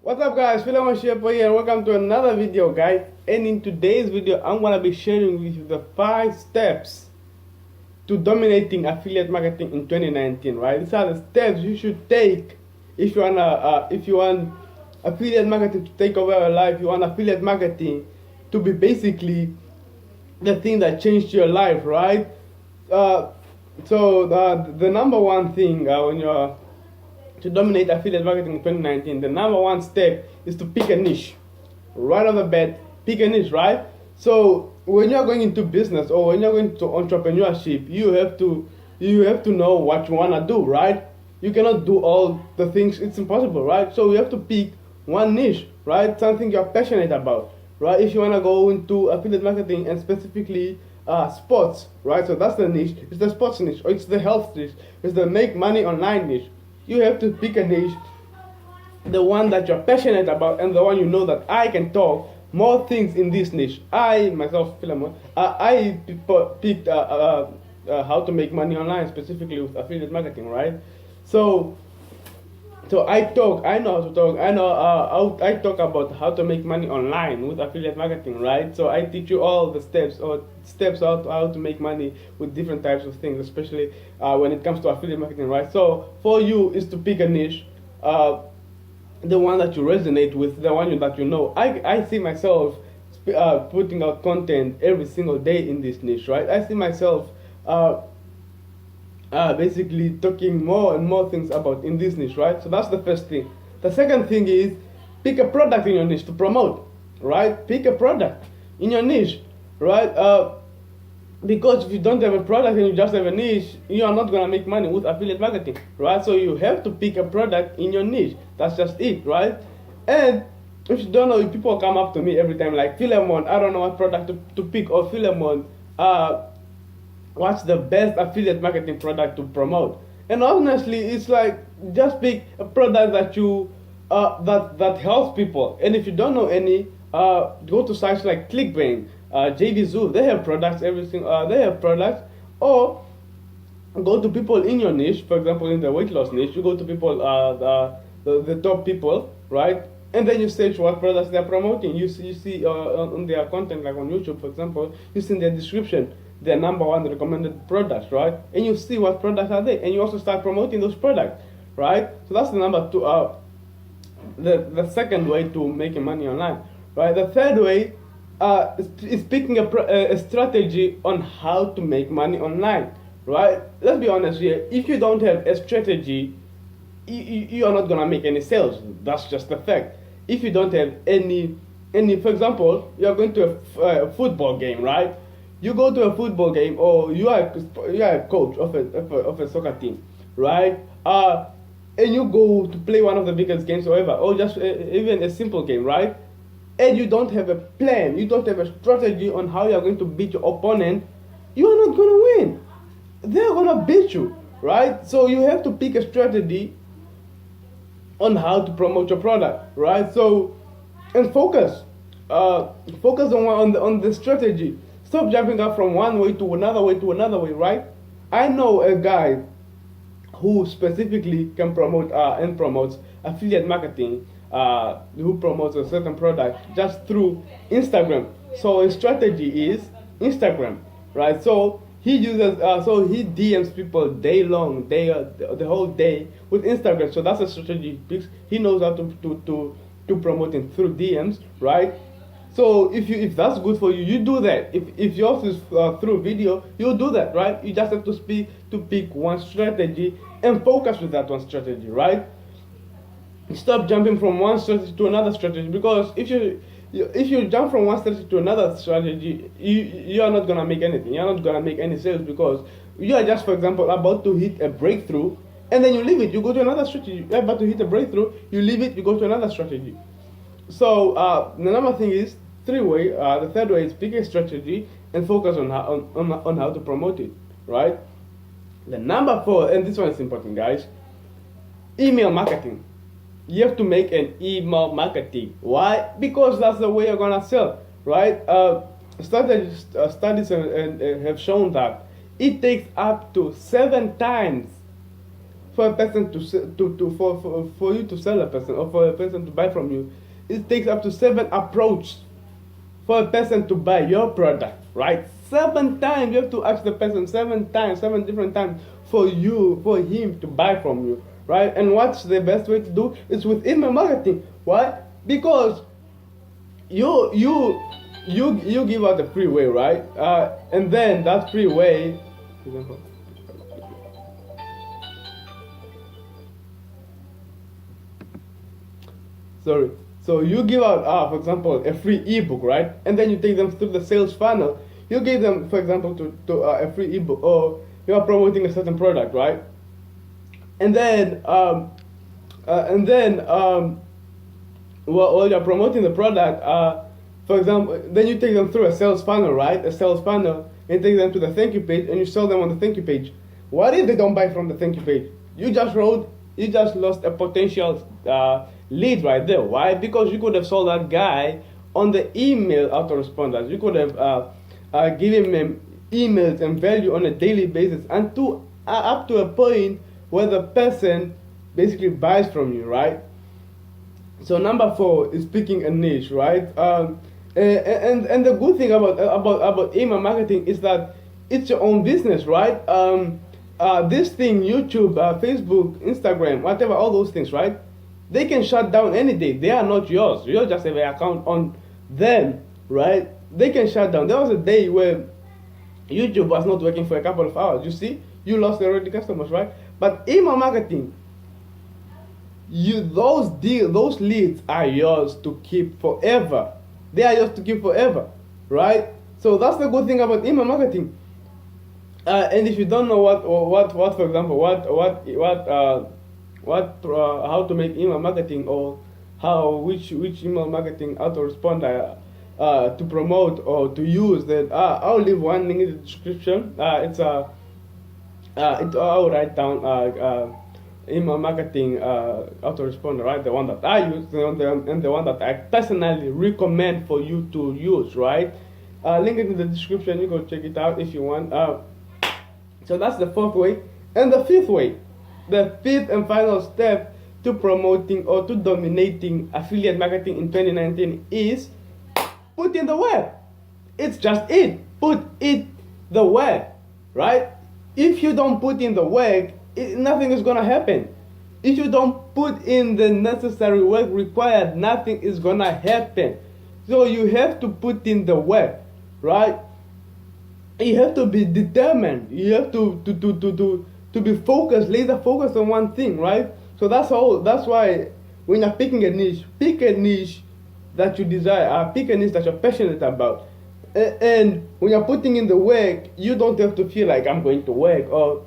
What's up guys, Philemon Shepo here and welcome to another video guys. And in today's video I'm gonna be sharing with you the 5 steps to dominating affiliate marketing in 2019, right? These are the steps you should take if you want affiliate marketing to take over your life. You want affiliate marketing to be basically the thing that changed your life, right? The number one thing when you're to dominate affiliate marketing in 2019, the number one step is to pick a niche. Right off the bat, pick a niche, right? So when you're going into business or when you're going to entrepreneurship, you have to know what you wanna do, right? You cannot do all the things, it's impossible, right? So you have to pick one niche, right? Something you're passionate about, right? If you wanna go into affiliate marketing and specifically sports, right? So that's the niche. It's the sports niche, or it's the health niche, it's the make money online niche. You have to pick a niche, the one that you're passionate about, and the one you know that I can talk more things in this niche. I myself, Philemon, I picked how to make money online, specifically with affiliate marketing, right? So I know how to talk. I talk about how to make money online with affiliate marketing, right? So I teach you all the steps how to make money with different types of things, especially when it comes to affiliate marketing, right? So for you is to pick a niche, the one that you resonate with, the one that you know. I see myself putting out content every single day in this niche, right? I see myself basically talking more and more things about in this niche, right? So that's the first thing. The second thing is pick a product in your niche to promote, right? Pick a product in your niche, right? Because if you don't have a product and you just have a niche, you are not gonna make money with affiliate marketing, right? So you have to pick a product in your niche. That's just it, right? And if you don't know, people come up to me every time like, Philemon, I don't know what product to pick, or Philemon, what's the best affiliate marketing product to promote? And honestly, it's like just pick a product that you that helps people. And if you don't know any, go to sites like ClickBank, JVZoo. They have products. Everything. They have products. Or go to people in your niche. For example, in the weight loss niche, you go to people, the top people, right? And then you search what products they're promoting. You see on their content, like on YouTube, for example, you see in their description their number one recommended products, right? And you see what products are they, and you also start promoting those products, right? So that's the number two. The second way to making money online, right? The third way is picking a strategy on how to make money online, right? Let's be honest here. If you don't have a strategy, you are not gonna make any sales. That's just the fact. If you don't have any, for example, you are going to a football game, right? You go to a football game, or you are a coach of a soccer team, right? And you go to play one of the biggest games ever, or just even a simple game, right? And you don't have a plan, you don't have a strategy on how you are going to beat your opponent, you are not going to win. They are going to beat you, right? So you have to pick a strategy on how to promote your product, right? So, and focus on the strategy. Stop jumping up from one way to another way, right? I know a guy who specifically can promote and promotes affiliate marketing, who promotes a certain product just through Instagram. So his strategy is Instagram, right? So he uses, so he DMs people day long, the whole day with Instagram. So that's a strategy he picks. He knows how to promote it through DMs, right? So if that's good for you, you do that. If yours is through video, you do that, right? You just have to pick one strategy and focus with that one strategy, right? Stop jumping from one strategy to another strategy, because if you jump from one strategy to another strategy, you are not gonna make anything. You're not gonna make any sales, because you are just, for example, about to hit a breakthrough, and then you leave it. You go to another strategy. You're about to hit a breakthrough, you leave it. You go to another strategy. So the number thing is three-way. The third way is pick a strategy and focus on how to promote it, right? The number 4, and this one is important, guys. Email marketing. You have to make an email marketing. Why? Because that's the way you're gonna sell, right? Studies have shown that it takes up to 7 times for a person for you to sell a person or for a person to buy from you, it takes up to 7 approaches for a person to buy your product, right? 7 times you have to ask the person 7 times, 7 different times for him to buy from you, right? And what's the best way to do? It's with email marketing. Why? Because you give out the free way, right? And then that free way, sorry. So you give out, for example, a free ebook, right? And then you take them through the sales funnel. You give them, for example, to a free ebook, or you are promoting a certain product, right? And then while you're promoting the product, for example, then you take them through a sales funnel, right? A sales funnel, and take them to the thank you page, and you sell them on the thank you page. What if they don't buy from the thank you page? You just lost a potential lead right there. Why? Because you could have sold that guy on the email autoresponders. You could have given him emails and value on a daily basis, and up to a point where the person basically buys from you, right? So number 4 is picking a niche, right? And the good thing about email marketing is that it's your own business, right? This thing, YouTube, Facebook, Instagram, whatever, all those things, right? They can shut down any day. They are not yours. You just have an account on them, right? They can shut down. There was a day where YouTube was not working for a couple of hours. You see, you lost already customers, right? But email marketing, those leads are yours to keep forever. They are yours to keep forever, right? So that's the good thing about email marketing. And if you don't know what for example, how to make email marketing, or which email marketing autoresponder to promote or to use, then I'll leave one link in the description. I'll write down email marketing autoresponder, right? The one that I use and the one that I personally recommend for you to use, right? Link it in the description. You go check it out if you want. So that's the 4th way. And the 5th way, the 5th and final step to promoting or to dominating affiliate marketing in 2019 is put in the work. It's just it. Put it the work, right? If you don't put in the work, nothing is gonna happen. If you don't put in the necessary work required, nothing is gonna happen. So you have to put in the work, right? You have to be determined. You have to be focused, laser focused on one thing, right? So that's all. That's why when you're picking a niche, pick a niche that you desire. Pick a niche that you're passionate about. And when you're putting in the work, you don't have to feel like I'm going to work, or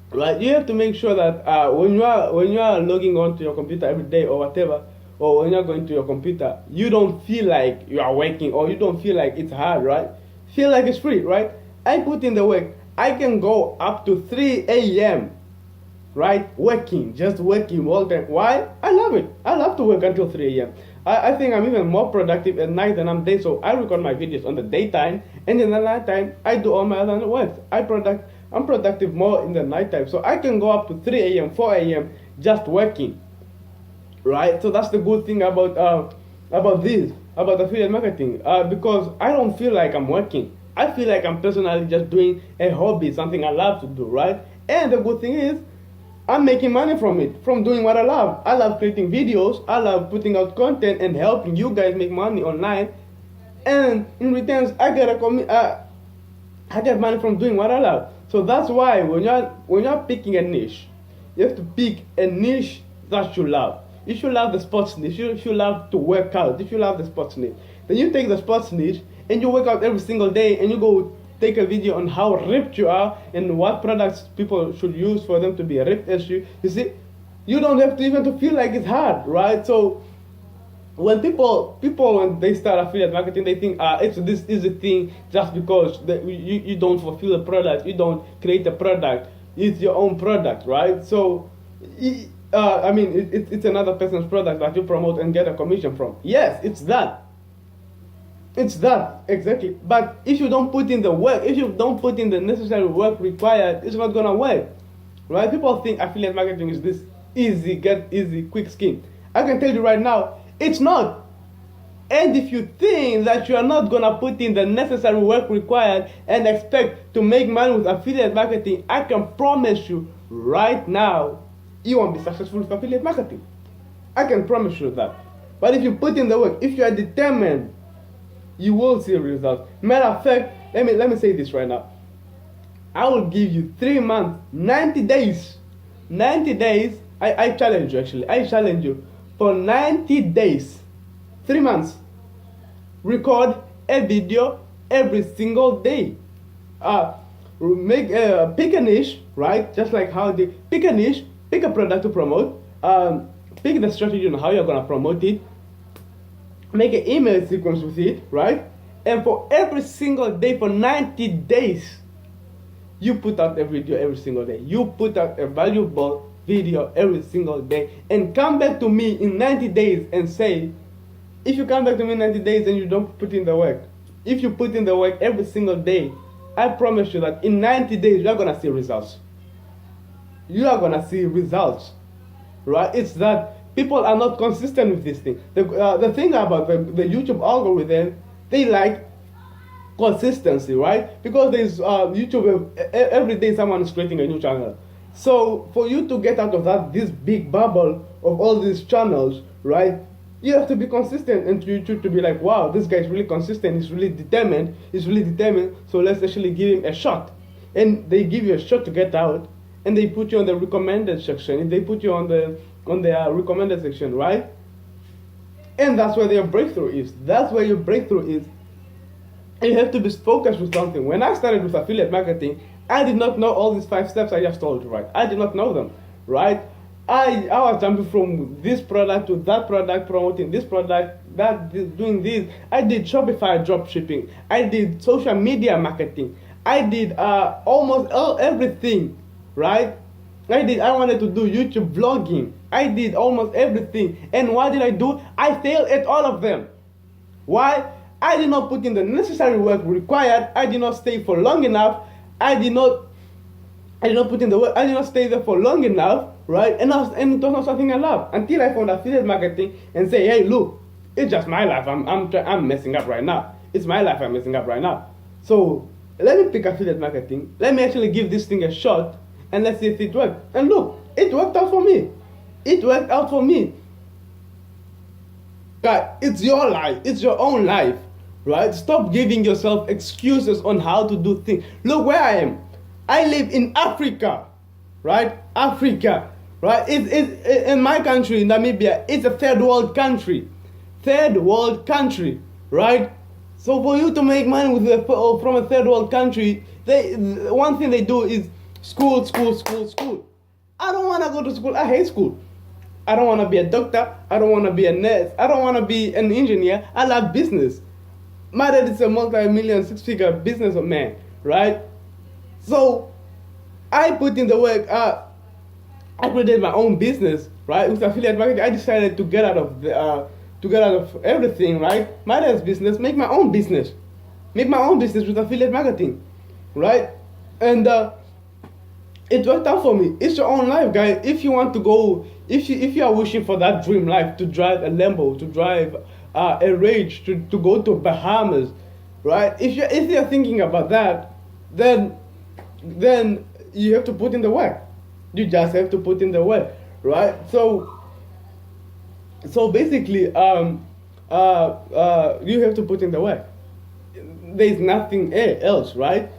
right. You have to make sure that when you are logging onto your computer every day or whatever, or when you're going to your computer, you don't feel like you are working, or you don't feel like it's hard, right? Feel like it's free, right? I put in the work. I can go up to 3 a.m. right? Just working all the time. Why? I love it. I love to work until 3 a.m. I think I'm even more productive at night than I'm day, so I record my videos on the daytime, and in the nighttime, I do all my other work. I'm productive more in the nighttime, so I can go up to 3 a.m., 4 a.m. just working, right? So that's the good thing about affiliate marketing, because I don't feel like I'm working. I feel like I'm personally just doing a hobby, something I love to do, right? And the good thing is, I'm making money from it, from doing what I love. I love creating videos, I love putting out content and helping you guys make money online. And in return, I get money from doing what I love. So that's why when you're picking a niche, you have to pick a niche that you love. If you love the sports niche, if you love to work out, if you love the sports niche, then you take the sports niche and you work out every single day, and you go take a video on how ripped you are and what products people should use for them to be ripped as you. You see, you don't have to even to feel like it's hard, right? So when people when they start affiliate marketing, they think it's this easy thing just because you don't fulfill a product, you don't create a product, it's your own product, right? So it's another person's product that you promote and get a commission from. Yes, it's that. It's that, exactly. But if you don't put in the work, if you don't put in the necessary work required, it's not gonna work. right? People think affiliate marketing is this easy, get easy, quick scheme. I can tell you right now, it's not. And if you think that you are not gonna put in the necessary work required and expect to make money with affiliate marketing, I can promise you right now, you won't be successful with affiliate marketing. I can promise you that. But if you put in the work, if you are determined, you will see results. Matter of fact, let me say this right now. I will give you 3 months, 90 days. 90 days, I challenge you actually. I challenge you for 90 days. 3 months. Record a video every single day. Pick a niche, right? Just like how they pick a niche, pick a product to promote, pick the strategy on how you're gonna promote it, make an email sequence with it, right? And for every single day for 90 days, you put out a video every single day. You put out a valuable video every single day, and come back to me in 90 days and say, if you come back to me in 90 days and you don't put in the work, if you put in the work every single day, I promise you that in 90 days you're gonna see results. You are gonna see results, right? It's that people are not consistent with this thing. The thing about the YouTube algorithm, they like consistency, right? Because there's YouTube, every day someone is creating a new channel. So for you to get out of this big bubble of all these channels, right? You have to be consistent, and YouTube to be like, wow, this guy is really consistent, he's really determined, so let's actually give him a shot. And they give you a shot to get out, and they put you on the recommended section, they put you on the recommended section, right? And that's where their breakthrough is. That's where your breakthrough is. And you have to be focused with something. When I started with affiliate marketing, I did not know all these 5 steps I just told you, right? I did not know them, right? I was jumping from this product to that product, promoting this product, doing this. I did Shopify drop shipping. I did social media marketing. I did almost everything, right? I wanted to do YouTube vlogging. I did almost everything. And what did I do? I failed at all of them. Why? I did not put in the necessary work required. I did not stay for long enough. I did not put in the work. I did not stay there for long enough, right? And it was not something I love until I found affiliate marketing and say, hey, look, it's just my life. I'm messing up right now. It's my life I'm messing up right now. So let me pick affiliate marketing. Let me actually give this thing a shot, and let's see if it works. And look, it worked out for me. It worked out for me. God, it's your life. It's your own life, right? Stop giving yourself excuses on how to do things. Look where I am. I live in Africa, right? Africa, right? It's in my country, Namibia, it's a third world country. Third world country, right? So for you to make money from a third world country, one thing they do is school. I don't want to go to school. I hate school. I don't want to be a doctor. I don't want to be a nurse. I don't want to be an engineer. I love business. My dad is a multi-million, 6-figure businessman, right? So I put in the work. I created my own business, right? With affiliate marketing, I decided to get out of everything, right? My dad's business, make my own business with affiliate marketing, right? And it worked out for me. It's your own life, guys. If you want to go, if you are wishing for that dream life, to drive a Lambo, to drive a Rage, to go to Bahamas, right? If you're thinking about that, then you have to put in the work. You just have to put in the work, right? So basically, you have to put in the work. There's nothing else, right?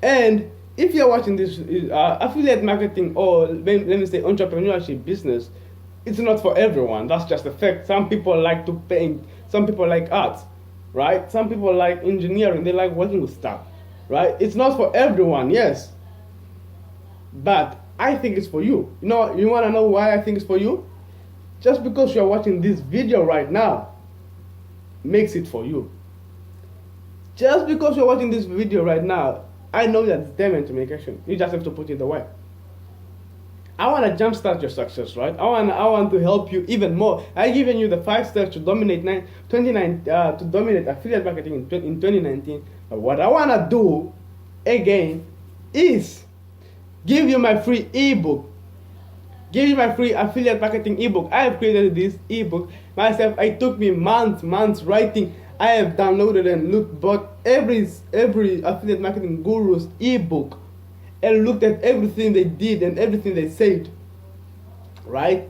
And if you're watching this affiliate marketing, or let me say entrepreneurship business, it's not for everyone. That's just a fact. Some people like to paint. Some people like arts, right? Some people like engineering. They like working with stuff, right? It's not for everyone, yes. But I think it's for you. You want to know why I think it's for you? Just because you're watching this video right now makes it for you. Just because you're watching this video right now, I know you're determined to make action. You just have to put in the work. I want to jumpstart your success, right? I want to help you even more. I've given you the 5 steps to dominate affiliate marketing in 2019. But what I want to do again is give you my free ebook. Give you my free affiliate marketing ebook. I have created this ebook myself. It took me months writing. I have downloaded and looked bought every affiliate marketing guru's ebook and looked at everything they did and everything they said, right?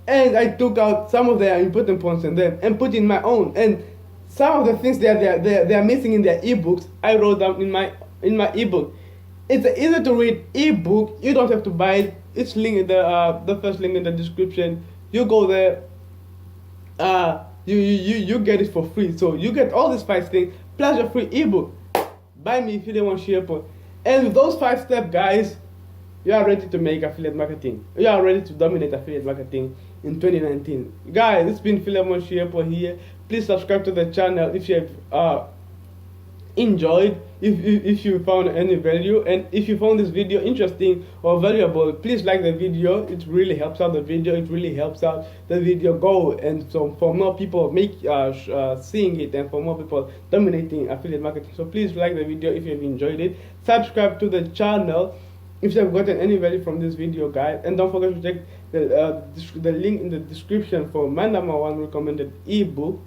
And I took out some of their important points in them and put in my own. And some of the things they are missing in their ebooks, I wrote down in my ebook. It's an easy to read ebook. You don't have to buy it. It's link in the first link in the description. You go there. You get it for free. So you get all these 5 things plus your free ebook. Buy me Philemon Sherpa. And with those 5 steps, guys, you are ready to make affiliate marketing. You are ready to dominate affiliate marketing in 2019. Guys, it's been Philemon Sherpa here. Please subscribe to the channel if you have enjoyed, if you found any value, and if you found this video interesting or valuable, please like the video. It really helps out the video. It really helps out the video go, and so for more people seeing it, and for more people dominating affiliate marketing. So please like the video if you have enjoyed it. Subscribe to the channel if you have gotten any value from this video, guys, and don't forget to check the link in the description for my #1 recommended ebook.